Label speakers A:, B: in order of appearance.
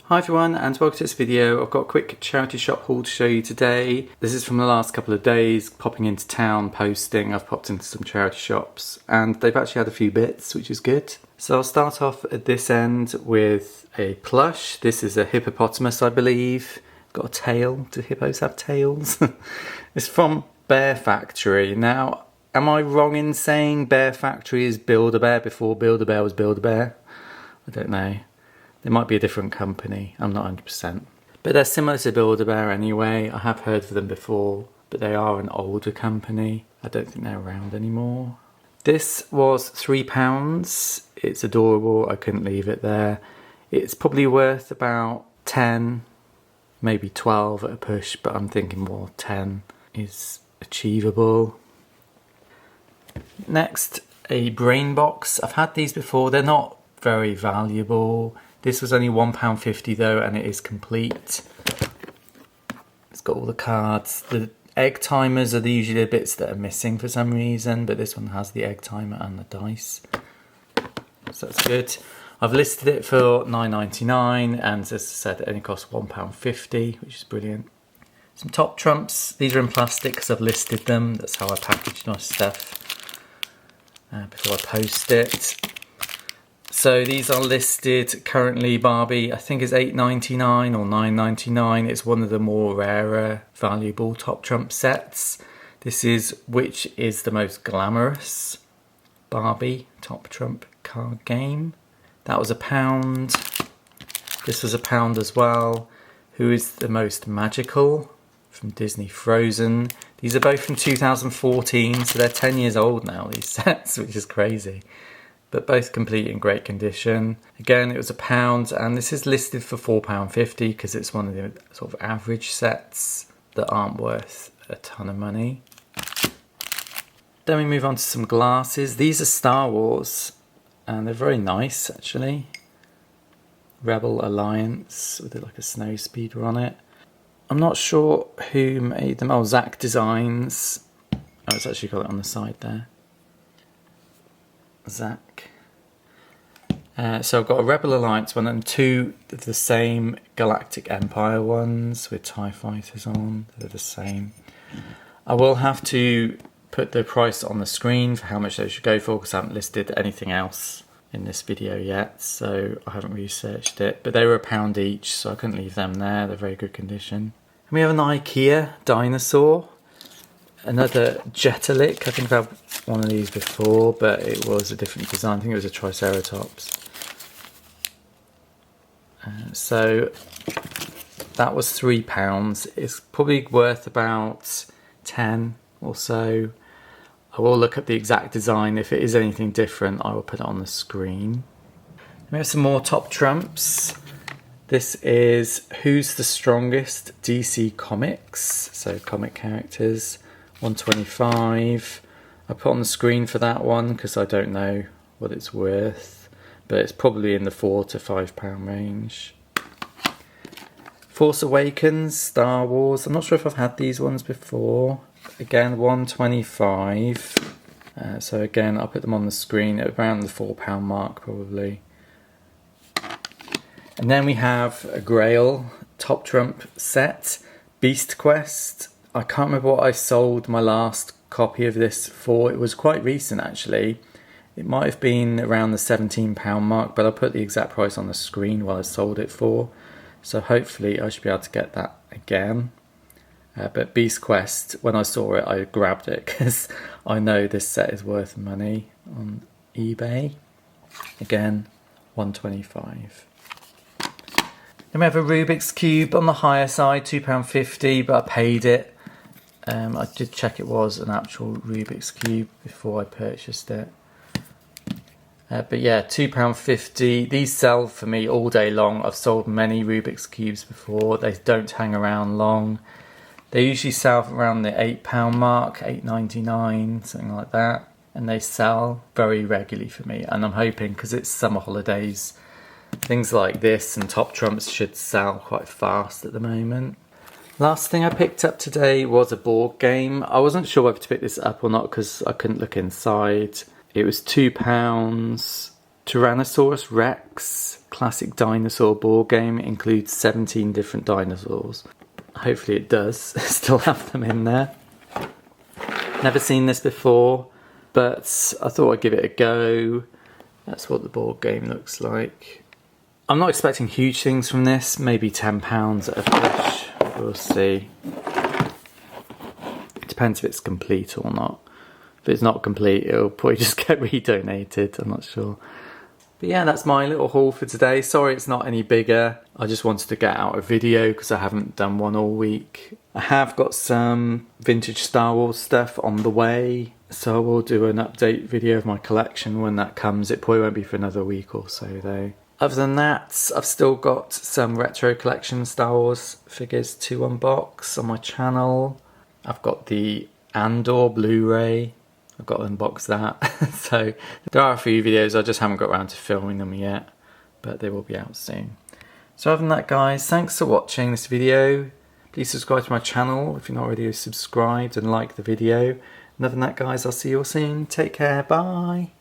A: Hi everyone and welcome to this video. I've got a quick charity shop haul to show you today. This is from the last couple of days, popping into town, posting. I've popped into some charity shops and they've actually had a few bits, which is good. So I'll start off at this end with a plush. This is a hippopotamus, I believe. Got a tail. Do hippos have tails? It's from Bear Factory. Now, am I wrong in saying Bear Factory is Build-A-Bear before Build-A-Bear was Build-A-Bear? I don't know. They might be a different company, I'm not 100%. But they're similar to Build-A-Bear anyway. I have heard of them before, but they are an older company. I don't think they're around anymore. This was £3. It's adorable, I couldn't leave it there. It's probably worth about 10, maybe 12 at a push, but I'm thinking more 10 is achievable. Next, a brain box. I've had these before, they're not very valuable. This was only £1.50 though, and it is complete. It's got all the cards. The egg timers are usually the bits that are missing for some reason, but this one has the egg timer and the dice. So that's good. I've listed it for £9.99, and as I said, it only costs £1.50, which is brilliant. Some top trumps. These are in plastic because I've listed them. That's how I package my stuff before I post it. So these are listed currently, Barbie, I think is £8.99 or £9.99. It's one of the more rarer, valuable top trump sets. This is which is the most glamorous Barbie top trump card game. That was £1. This was £1 as well. Who is the most magical? From Disney Frozen. These are both from 2014, so they're 10 years old now, these sets, which is crazy. But both complete in great condition. Again, it was £1, and this is listed for £4.50 because it's one of the sort of average sets that aren't worth a ton of money. Then we move on to some glasses. These are Star Wars, and they're very nice actually. Rebel Alliance with like a snow speeder on it. I'm not sure who made them. Oh, Zach Designs. Oh, it's actually got it on the side there. Zach. So I've got a Rebel Alliance one and two of the same Galactic Empire ones with TIE fighters on. They're the same. I will have to put the price on the screen for how much they should go for because I haven't listed anything else in this video yet, so I haven't researched it. But they were £1 each, so I couldn't leave them there. They're very good condition. And we have an IKEA dinosaur. Another Jetalic. I think I've had one of these before, but it was a different design. I think it was a Triceratops. So that was £3. It's probably worth about 10 or so. I will look up the exact design. If it is anything different, I will put it on the screen. We have some more top trumps. This is Who's the Strongest DC Comics, so comic characters. 125. I put on the screen for that one because I don't know what it's worth, but it's probably in the £4 to £5 range. Force Awakens, Star Wars. I'm not sure if I've had these ones before. Again, 125. So again, I'll put them on the screen at around the £4 mark probably. And then we have a Grail top trump set, Beast Quest. I can't remember what I sold my last copy of this for. It was quite recent actually. It might have been around the £17 mark, but I'll put the exact price on the screen while I sold it for. So hopefully I should be able to get that again. But Beast Quest, when I saw it, I grabbed it because I know this set is worth money on eBay. Again, 125. Then we have a Rubik's Cube on the higher side, £2.50, but I paid it. I did check it was an actual Rubik's Cube before I purchased it. But yeah, £2.50. These sell for me all day long. I've sold many Rubik's Cubes before. They don't hang around long. They usually sell for around the £8 mark, £8.99, something like that. And they sell very regularly for me. And I'm hoping, because it's summer holidays, things like this and top trumps should sell quite fast at the moment. Last thing I picked up today was a board game. I wasn't sure whether to pick this up or not because I couldn't look inside. It was £2, Tyrannosaurus Rex classic dinosaur board game. It includes 17 different dinosaurs. Hopefully it does still have them in there. Never seen this before, but I thought I'd give it a go. That's what the board game looks like. I'm not expecting huge things from this, maybe £10 at a push. We'll see. Depends if it's complete or not. If it's not complete, it'll probably just get redonated, I'm not sure. But yeah, that's my little haul for today. Sorry it's not any bigger. I just wanted to get out a video because I haven't done one all week. I have got some vintage Star Wars stuff on the way, so I will do an update video of my collection when that comes. It probably won't be for another week or so though. Other than that, I've still got some retro collection Star Wars figures to unbox on my channel. I've got the Andor Blu-ray. I've got to unbox that. So there are a few videos, I just haven't got around to filming them yet, but they will be out soon. So other than that guys, thanks for watching this video. Please subscribe to my channel if you're not already subscribed and like the video. And other than that guys, I'll see you all soon. Take care, bye.